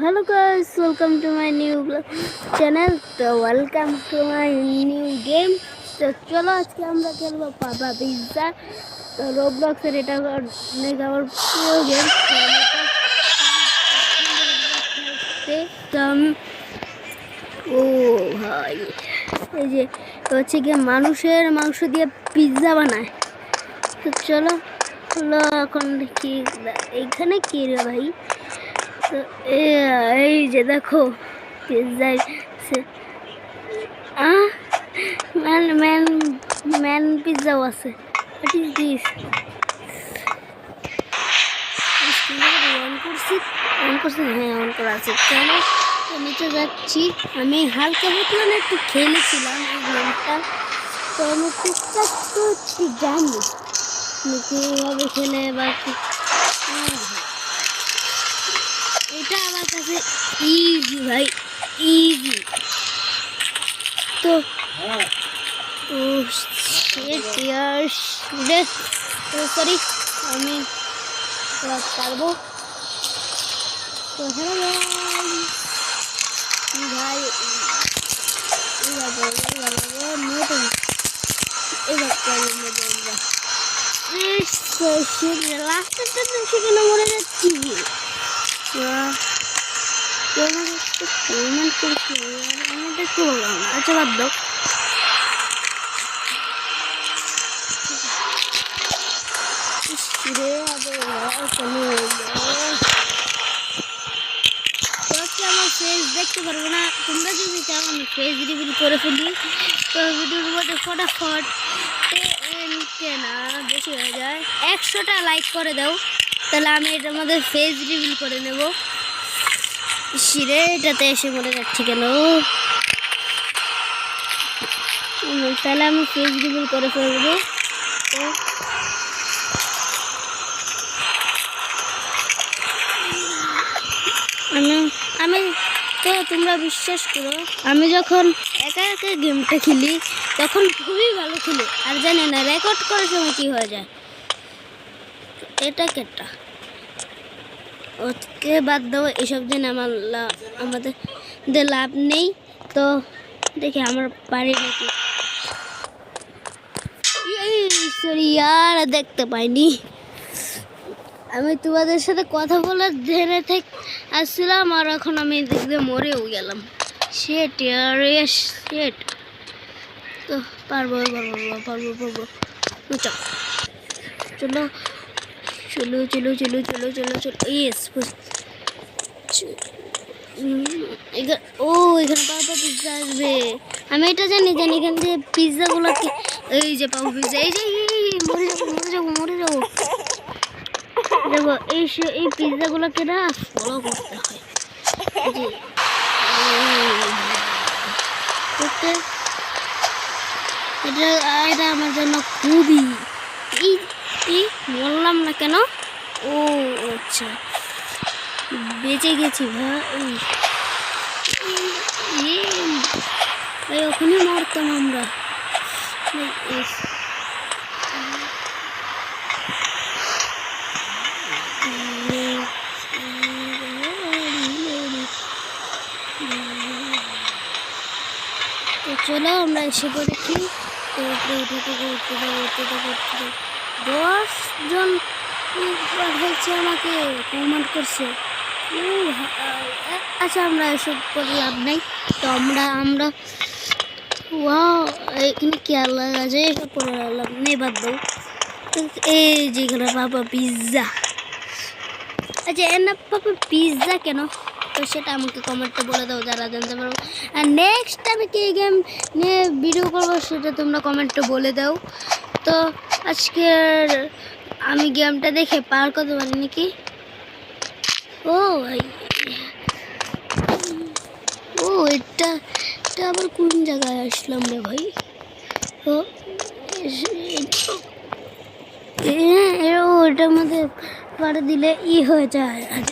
hello guys, welcome to my new channel. So welcome to my new game. তো চলো আজকে আমরা খেলবো পাপা পিজ্জা। তো রোবলক্সের এটা অনেক আমার প্রিয় গেম। ও ভাই এই যে হচ্ছে কি মানুষের মাংস দিয়ে পিজ্জা বানায়। তো চলো হলো এখন দেখি এইখানে কি রে ভাই। তো এই যে দেখো পিজ্জায় ম্যান ম্যান ম্যান পিজ্জাও আছে। What is this? অন করছি হ্যাঁ অন করা আছে। কেন নিচে যাচ্ছি আমি হালকা বুঝলাম একটু খেলেছিলাম এই গেমটা। তো আমি টুকটাক তো ঠিক জানি কীভাবে খেলে বা এটা আমার কাছে ইজি ভাই, ইজি। তো সরি আমি পারবো। তো হ্যালো ভাই লাস্টের সেখানে মরে যাচ্ছি। পেমেন্ট করছি আমি দেখতে বললাম না। আচ্ছা বাদ দাও। আমার ফেস দেখতে পারবো না। তোমরা যদি চাও আমি ফেস রিভিল করে ফেলি তো ভিডিওর মধ্যে ফটাফট না বেশি হয়ে যায় 100টা লাইক করে দাও, তাহলে আমি এটার মধ্যে ফেস রিভিল করে নেব। শিরে এটাতে এসে মরে যাচ্ছি কেন? তাহলে আমি ফেস রিভিল করে ফেলবো। তো আমি তো তোমরা বিশ্বাস করো আমি যখন একা একা গেমটা খেলি তখন খুবই ভালো খেলি, আর জানি না রেকর্ড করার সময় কী হয়ে যায়। এটা কেটা ওকে বাদ দাও, এসব দিন আমাদের লাভ নেই। তো দেখি আমার বাড়ি নাকি সরি আর দেখতে পাইনি। আমি তোমাদের সাথে কথা বলার ধরে থেকে আসছিলাম আর এখন আমি দেখতে মরেও গেলাম। শেট শেট। তো পারবো চলো চলো চলো চলো চলো চলো চলো চলো ইয়েস। ও এখানে পাপা পিজ্জা আসবে, আমি এটা জানি এখান থেকে পিজ্জাগুলোকে এই যে পাবো পিজ্জা। এই যে মরে যাবো দেখো এই পিজ্জাগুলোকে না ফলো করতে হয়। এটা আমার জন্য খুবই বললাম না কেন। ও আচ্ছা বেঁচে গেছি ভাই, ওখানে মরতাম আমরা। চলো আমরা এসে পড়েছি। 10 জন হয়েছে আমাকে কমেন্ট করছে। আচ্ছা আমরা এসব করে লাভ নাই। তো আমরা এখানে কি আল্লাহ আছে এসব করে লাভ নেই, বাদ দাও। এই যেখানে পাপা পিজ্জা। আচ্ছা এর না পাপা পিজ্জা কেন? তো সেটা আমাকে কমেন্টে বলে দাও যারা জানতে পারবো। আর নেক্সট আমি কি গেম নিয়ে ভিডিও করবো সেটা তোমরা কমেন্টে বলে দাও। তো আজকের আমি গেমটা দেখে পার করতে পারি নাকি? ও ভাই এটা আবার কোন জায়গায় আসলাম রে ভাই? তো এটার মধ্যে পাড়ে দিলে হয়ে যায় আর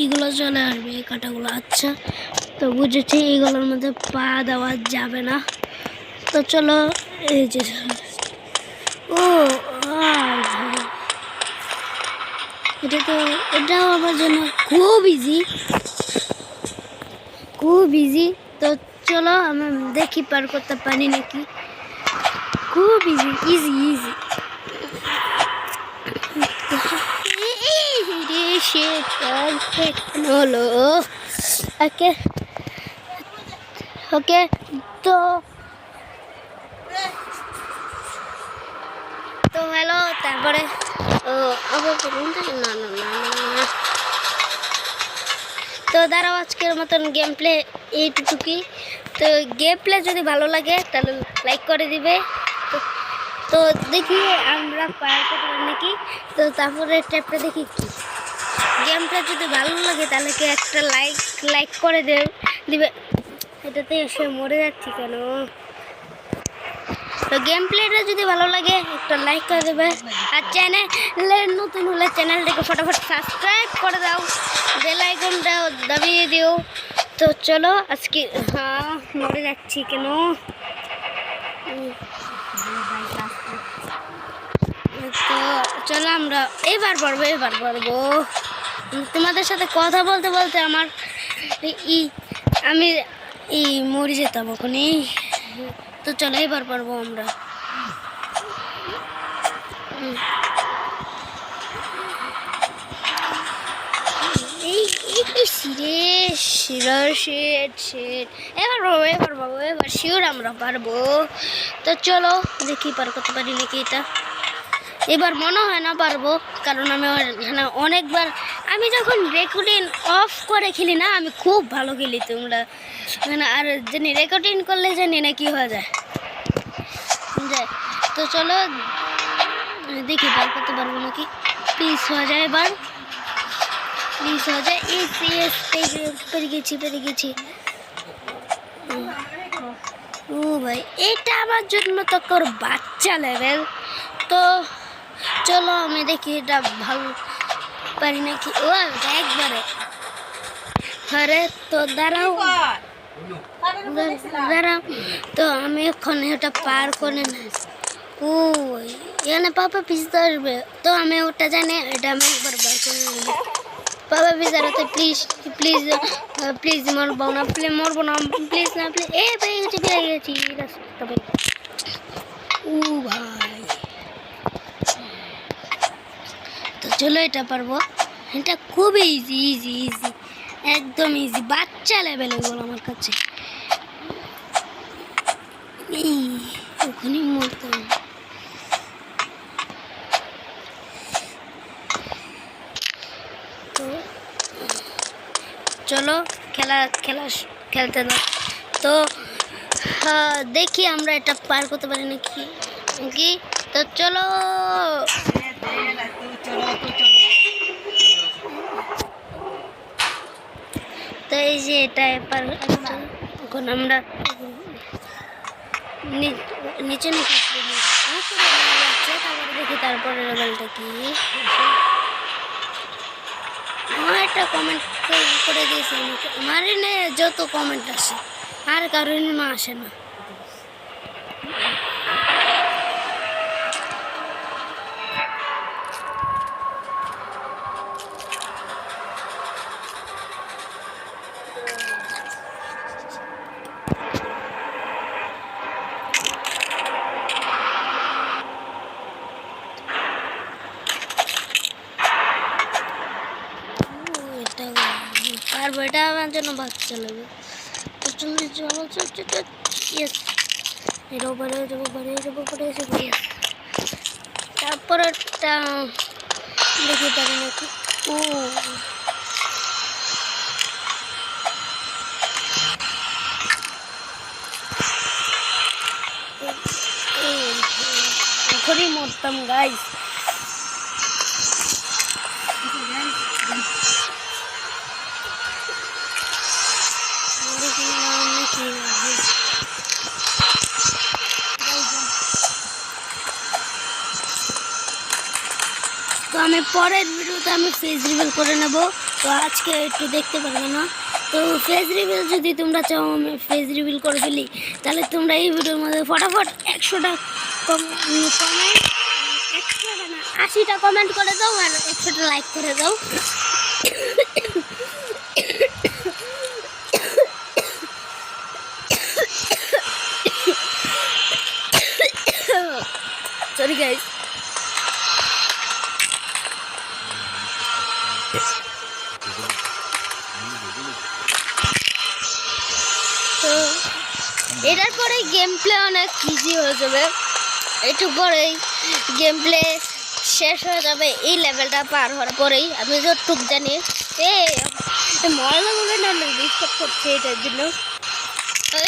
এইগুলো চলে আসবে এই কাঁটাগুলো। আচ্ছা তো বুঝেছি এইগুলোর মধ্যে পা দেওয়া যাবে না। তো চলো এই যে এটাও আমার জন্য খুব ইজি। খুব ইজি। তো চলো আমি দেখি পার করতে পারি নাকি। খুব ইজি ইজি ইজি। হলো ওকে ওকে। তো তো হ্যালো, তারপরে আবার বলুন না না না না। তো দাঁড়াও, আজকের মতন গেম প্লে এইটুকুই। তো গেম প্লে যদি ভালো লাগে তাহলে লাইক করে দিবে। তো দেখি আমরা পার করতে পারি নাকি। তো তারপরে ট্যাপটা দেখি কি গেমটা যদি ভালো লাগে তাহলে কি একটা লাইক করে দিবে। এটাতে এসে মরে যাচ্ছি কেন। তো গেম প্লেটা যদি ভালো লাগে একটা লাইক করে দেবে, আর চ্যানেলে নতুন হলে চ্যানেলটাকে ফটাফট সাবস্ক্রাইব করে দাও, বেল আইকনটা দাবিয়ে দিও। তো চলো আজকে মরে যাচ্ছি কেন। তো চলো আমরা এবার পারবো। তোমাদের সাথে কথা বলতে বলতে আমার আমি মরে যেতাম ওখানে। তো চলো এবার পারবো আমরা। এবার শিওর আমরা পারবো। তো চলো দেখি পার করতে পারি নাকি এটা। এবার মনে হয় না পারবো, কারণ আমি অনেকবার আমি যখন রেকর্ডিং অফ করে খেলি না আমি খুব ভালো খেলি। তোমরা আর জানি রেকর্ডিং করলে জানি না কি হয়ে যায়। তো চলো দেখি পার করতে পারবো নাকি। প্লিজ হয়ে যায় এবার, প্লিজ হয়ে যায়। পেরে গেছি। ও ভাই, এটা আমার জন্য তো তোর বাচ্চা লেভেল। তো চলো আমি দেখি এটা ভালো পারি নাকি। ও একবারে আরে তো দাঁড়াও। তো আমি এখন এটা পার করে না। ও এখানে পাপা পিছতে আসবে, তো আমি ওটা জানি। এটা আমি একবার বার করে নেবো। পাপা পিছার তো প্লিজ মরবো না প্লিজ না প্লিজ। পেয়ে গেছি ও ভাই। তো চলো এটা পারবো। এটা খুবই ইজি একদম ইজি, বাচ্চা লেভেলে বল আমার কাছে। ওখানেই মরতে হবে। তো চলো খেলতে দাও। তো দেখি আমরা এটা পার করতে পারি নাকি। তো চলো তো এই যে এটা পার। এখন আমরা নিচে দেখি তারপরে লেভেলটা কি। আমার একটা কমেন্ট করে দিয়েছে আমাকে, আমারই যত কমেন্ট আসে আর কারোর না আসে না। পারবো, এটা আমার জন্য বাচ্চা লাগে। তারপর একটা দেখি পারি নাকি। ও এখনই মরতাম গাইস। তো আমি পরের ভিডিওতে আমি ফেস রিভিল করে নেব। তো আজকে একটু দেখতে পারবে না। তো ফেস রিভিল যদি তোমরা চাও আমি ফেস রিভিল করে ফেলি, তাহলে তোমরা এই ভিডিওর মধ্যে ফটাফট 100টা কমেন্ট 80টা কমেন্ট করে দাও আর 100টা লাইক করে দাও। গাইস। তো এটার পরে গেম প্লে অনেক ইজি হয়ে যাবে, একটু পরেই গেম প্লে শেষ হয়ে যাবে এই লেভেলটা পার হওয়ার পরেই। আমি যতটুক জানি ময়লাগুলো না ডিস্টার্ব করছে এটার জন্য।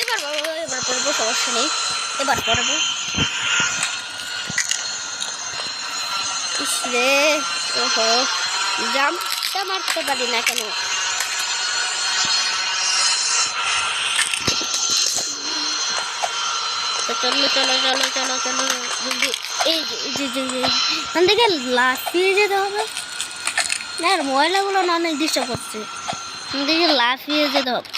এবার পড়বো, সমস্যা নেই, এবার পড়বো। ইসরে ওহো, জাম্পটা মারতে পারি না কেন? চলো চলো চলো চলো চলো জলদি। এই যে এখান থেকে লাফিয়ে যেতে হবে না, আর ময়লাগুলো না অনেক ডিস্টার্ব করছে, এখান থেকে লাফিয়ে যেতে হবে।